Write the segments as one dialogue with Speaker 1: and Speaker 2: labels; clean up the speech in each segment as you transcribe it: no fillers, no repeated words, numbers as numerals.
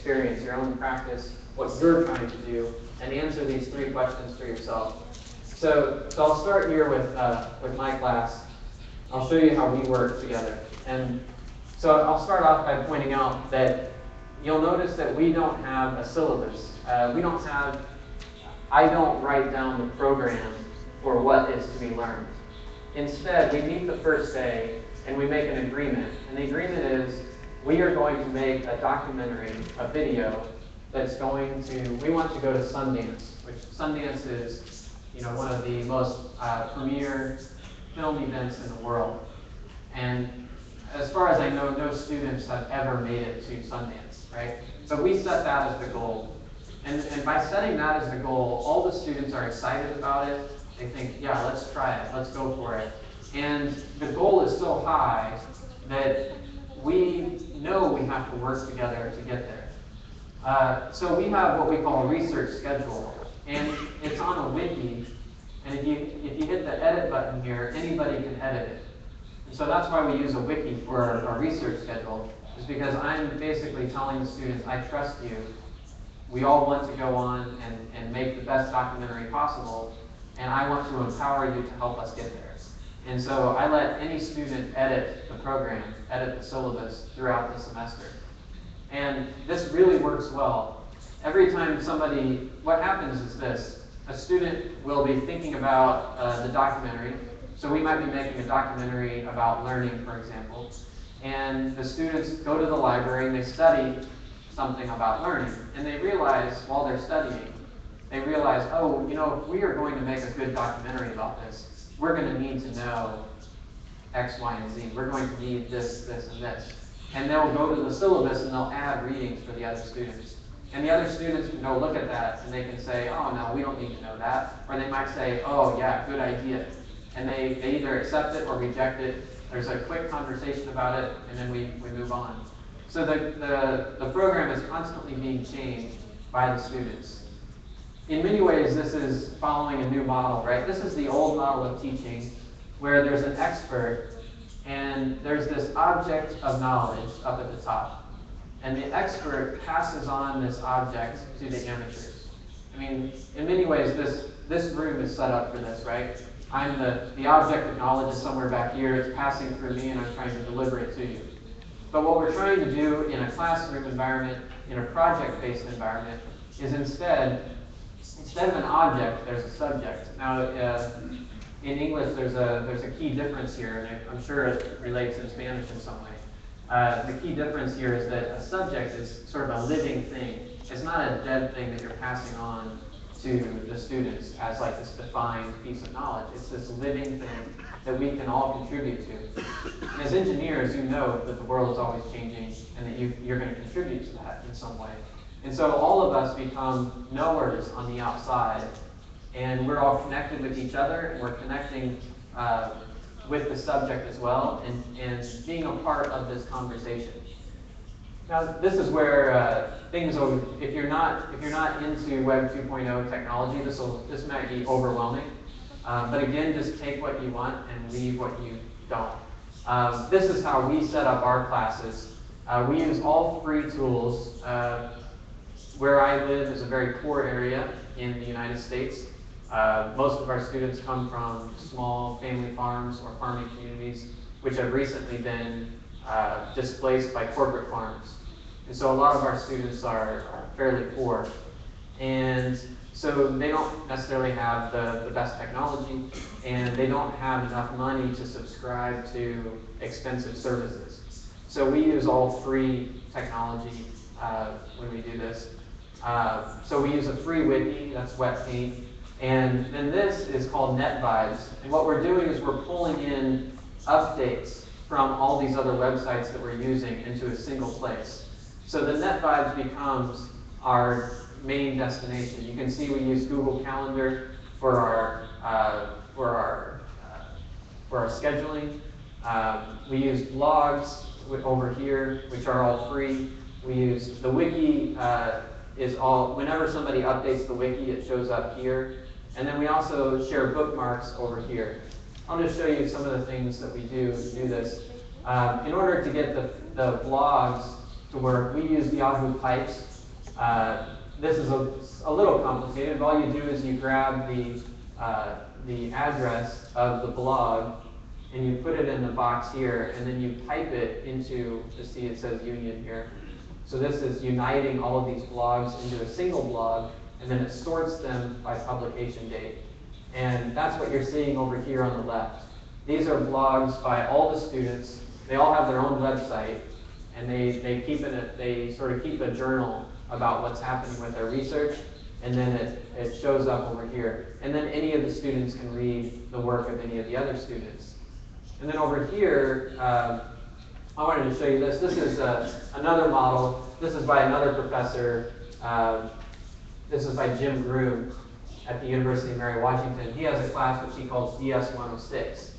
Speaker 1: experience, your own practice, what you're trying to do, and answer these 3 questions for yourself. So I'll start here with my class. I'll show you how we work together. And so I'll start off by pointing out that you'll notice that we don't have a syllabus. I don't write down the program for what is to be learned. Instead, we meet the first day and we make an agreement. And the agreement is we are going to make a documentary, a video, that's going to, we want to go to Sundance, which Sundance is, one of the most premier film events in the world. And as far as I know, no students have ever made it to Sundance, right? So we set that as the goal. And by setting that as the goal, all the students are excited about it. They think, yeah, let's try it, let's go for it. And the goal is so high that we know we have to work together to get there. So we have what we call a research schedule, and it's on a wiki. And if you hit the edit button here, anybody can edit it. And so that's why we use a wiki for our research schedule, is because I'm basically telling the students, I trust you. We all want to go on and make the best documentary possible, and I want to empower you to help us get there. And so I let any student edit the program, edit the syllabus throughout the semester. And this really works well. Every time what happens is this. A student will be thinking about the documentary. So we might be making a documentary about learning, for example. And the students go to the library and they study something about learning. And they realize, while they're studying, oh, if we are going to make a good documentary about this, we're going to need to know X, Y, and Z. We're going to need this, this, and this. And they'll go to the syllabus and they'll add readings for the other students. And the other students can go look at that and they can say, oh, no, we don't need to know that. Or they might say, oh, yeah, good idea. And they either accept it or reject it. There's a quick conversation about it, and then we move on. So the program is constantly being changed by the students. In many ways, this is following a new model, right? This is the old model of teaching, where there's an expert, and there's this object of knowledge up at the top. And the expert passes on this object to the amateurs. I mean, in many ways, this room is set up for this, right? I'm the object of knowledge is somewhere back here. It's passing through me, and I'm trying to deliver it to you. But what we're trying to do in a classroom environment, in a project-based environment, is instead of an object, there's a subject. Now, in English, there's a key difference here, and I'm sure it relates in Spanish in some way. The key difference here is that a subject is sort of a living thing. It's not a dead thing that you're passing on to the students as like this defined piece of knowledge. It's this living thing that we can all contribute to. And as engineers, you know that the world is always changing and that you're going to contribute to that in some way. And so all of us become knowers on the outside, and we're all connected with each other, and we're connecting with the subject as well, and being a part of this conversation. Now, this is where things will, if you're not into Web 2.0 technology, this might be overwhelming. But again, just take what you want and leave what you don't. This is how we set up our classes. We use all free tools. Where I live is a very poor area in the United States. Most of our students come from small family farms or farming communities, which have recently been displaced by corporate farms. And so a lot of our students are fairly poor. And so they don't necessarily have the best technology, and they don't have enough money to subscribe to expensive services. So we use all free technology when we do this. So we use a free wiki, that's Wet Paint. And then this is called Net Vibes. And what we're doing is we're pulling in updates from all these other websites that we're using into a single place. So the Net Vibes becomes our main destination. You can see we use Google Calendar for our scheduling. We use blogs over here, which are all free. We use the wiki. Whenever somebody updates the wiki, it shows up here. And then we also share bookmarks over here. I'll just show you some of the things that we do to do this. In order to get the blogs to work, we use Yahoo Pipes. This is a little complicated. All you do is you grab the address of the blog and you put it in the box here, and then you type it into, you see it says union here. So this is uniting all of these blogs into a single blog, and then it sorts them by publication date. And that's what you're seeing over here on the left. These are blogs by all the students. They all have their own website, and they sort of keep a journal about what's happening with their research, and then it shows up over here. And then any of the students can read the work of any of the other students. And then over here, I wanted to show you this. This is another model. This is by another professor. This is by Jim Groom at the University of Mary Washington. He has a class which he calls DS 106.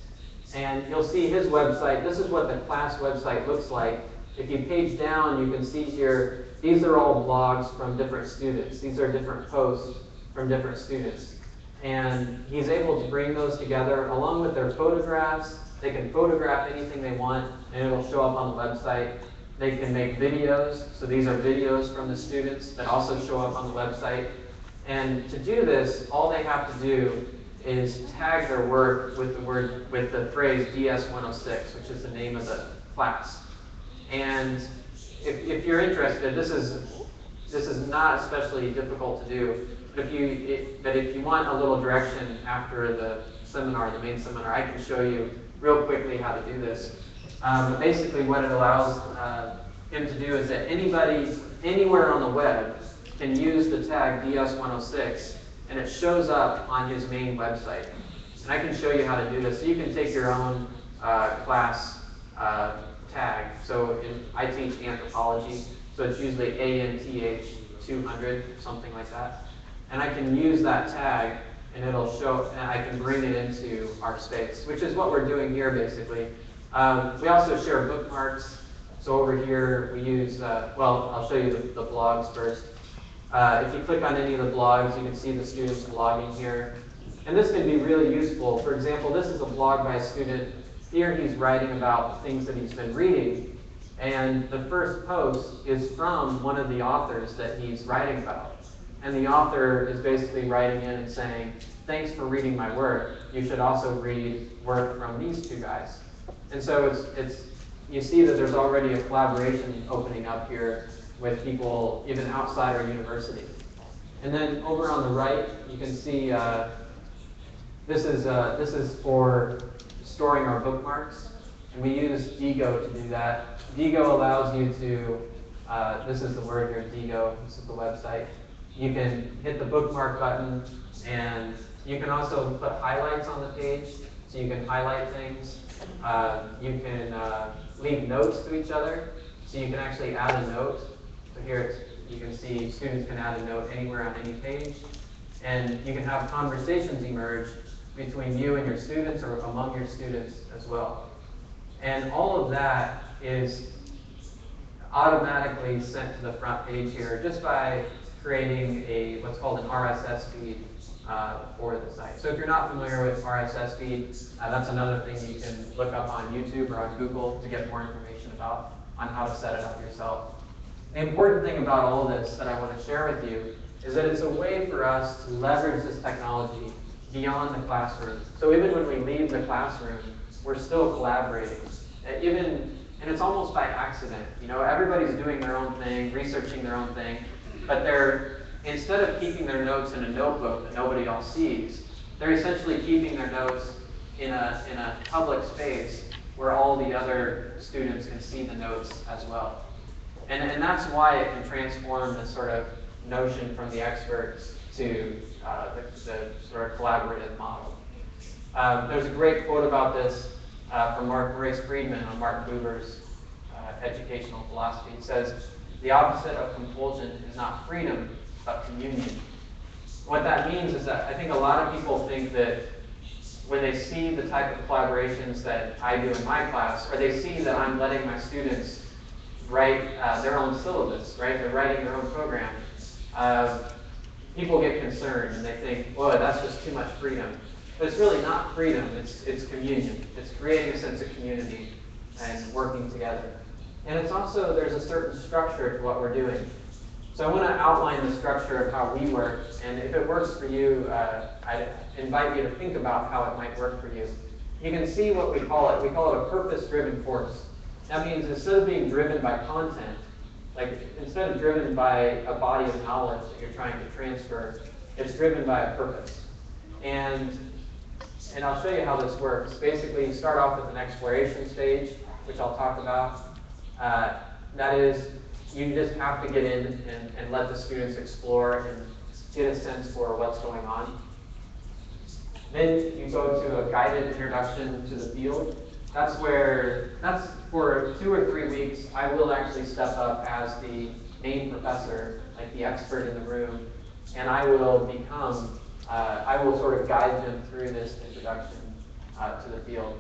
Speaker 1: And you'll see his website. This is what the class website looks like. If you page down, you can see here, these are all blogs from different students. These are different posts from different students. And he's able to bring those together along with their photographs. They can photograph anything they want, and it'll show up on the website. They can make videos. So these are videos from the students that also show up on the website. And to do this, all they have to do is tag their work with the phrase DS106, which is the name of the class. And if you're interested, this is not especially difficult to do. But if you want a little direction after the seminar, the main seminar, I can show you real quickly how to do this. But basically, what it allows him to do is that anybody anywhere on the web can use the tag DS106, and it shows up on his main website. And I can show you how to do this. So you can take your own class tag. So I teach anthropology, so it's usually ANTH 200, something like that. And I can use that tag, and it'll show, and I can bring it into our space, which is what we're doing here, basically. We also share bookmarks. So over here, we use, well, I'll show you the blogs first. If you click on any of the blogs, you can see the students blogging here. And this can be really useful. For example, this is a blog by a student. Here he's writing about things that he's been reading. And the first post is from one of the authors that he's writing about. And the author is basically writing in and saying, thanks for reading my work. You should also read work from these two guys. And so you see that there's already a collaboration opening up here with people even outside our university. And then over on the right, you can see this is for storing our bookmarks. And we use Digo to do that. Digo allows you to, this is the word here, Digo, this is the website. You can hit the bookmark button, and you can also put highlights on the page, so you can highlight things. You can leave notes to each other, so you can actually add a note. So here you can see students can add a note anywhere on any page. And you can have conversations emerge between you and your students or among your students as well. And all of that is automatically sent to the front page here just by creating what's called an RSS feed for the site. So if you're not familiar with RSS feed, that's another thing you can look up on YouTube or on Google to get more information about on how to set it up yourself. The important thing about all this that I want to share with you is that it's a way for us to leverage this technology beyond the classroom. So even when we leave the classroom, we're still collaborating. And it's almost by accident. You know, everybody's doing their own thing, researching their own thing, but instead of keeping their notes in a notebook that nobody else sees, they're essentially keeping their notes in a public space where all the other students can see the notes as well. And that's why it can transform this sort of notion from the experts to the sort of collaborative model. There's a great quote about this from Maurice Friedman on Martin Buber's educational philosophy. It says, the opposite of compulsion is not freedom, but communion. What that means is that I think a lot of people think that when they see the type of collaborations that I do in my class, or they see that I'm letting my students write their own syllabus, right? They're writing their own program. People get concerned and they think, "Boy, that's just too much freedom." But it's really not freedom. It's communion. It's creating a sense of community and working together. And it's also there's a certain structure to what we're doing. So I want to outline the structure of how we work, and if it works for you, I invite you to think about how it might work for you. You can see what we call it. We call it a purpose-driven course. That means instead of being driven by content, like instead of driven by a body of knowledge that you're trying to transfer, it's driven by a purpose. And I'll show you how this works. Basically, you start off with an exploration stage, which I'll talk about. That is, you just have to get in and let the students explore and get a sense for what's going on. Then you go to a guided introduction to the field. That's for 2 or 3 weeks, I will actually step up as the main professor, like the expert in the room, and I will sort of guide them through this introduction to the field.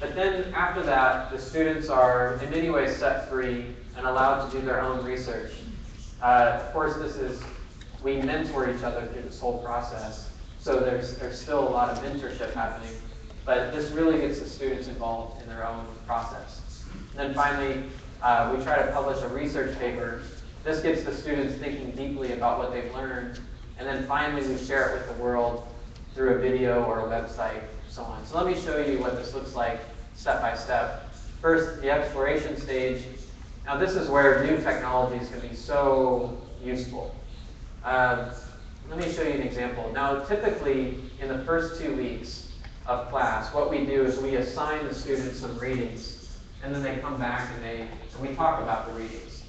Speaker 1: But then after that, the students are in many ways set free and allowed to do their own research. Of course, we mentor each other through this whole process, so there's still a lot of mentorship happening, but this really gets the students involved in their own process. And then finally, we try to publish a research paper. This gets the students thinking deeply about what they've learned, and then finally we share it with the world through a video or a website, so on. So let me show you what this looks like step by step. First, the exploration stage. Now this is where new technologies can be so useful. Let me show you an example. Now typically, in the first 2 weeks of class, what we do is we assign the students some readings, and then they come back and we talk about the readings.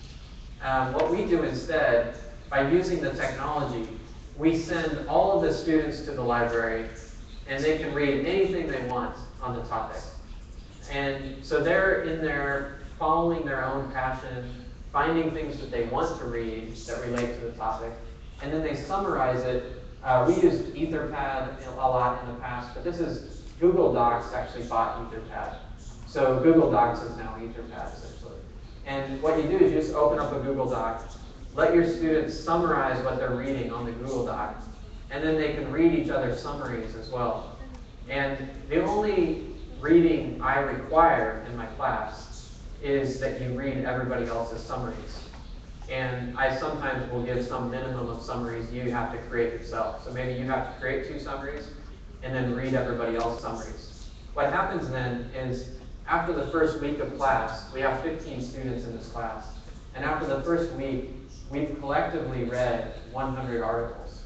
Speaker 1: What we do instead, by using the technology, we send all of the students to the library, and they can read anything they want on the topic. And so they're in there following their own passion, finding things that they want to read that relate to the topic, and then they summarize it. We used Etherpad a lot in the past, but Google Docs actually bought Etherpad. So Google Docs is now Etherpad, essentially. And what you do is you just open up a Google Doc, let your students summarize what they're reading on the Google Doc, and then they can read each other's summaries as well. And the only reading I require in my class is that you read everybody else's summaries. And I sometimes will give some minimum of summaries you have to create yourself. So maybe you have to create 2 summaries and then read everybody else's summaries. What happens then is after the first week of class, we have 15 students in this class. And after the first week, we've collectively read 100 articles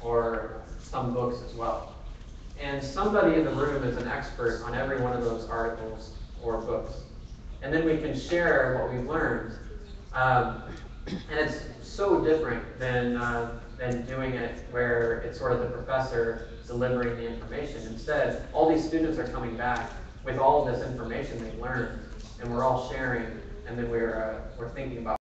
Speaker 1: or some books as well. And somebody in the room is an expert on every one of those articles or books. And then we can share what we've learned. And it's so different than doing it where it's sort of the professor delivering the information. Instead, all these students are coming back with all of this information they've learned, and we're all sharing, and then we're thinking about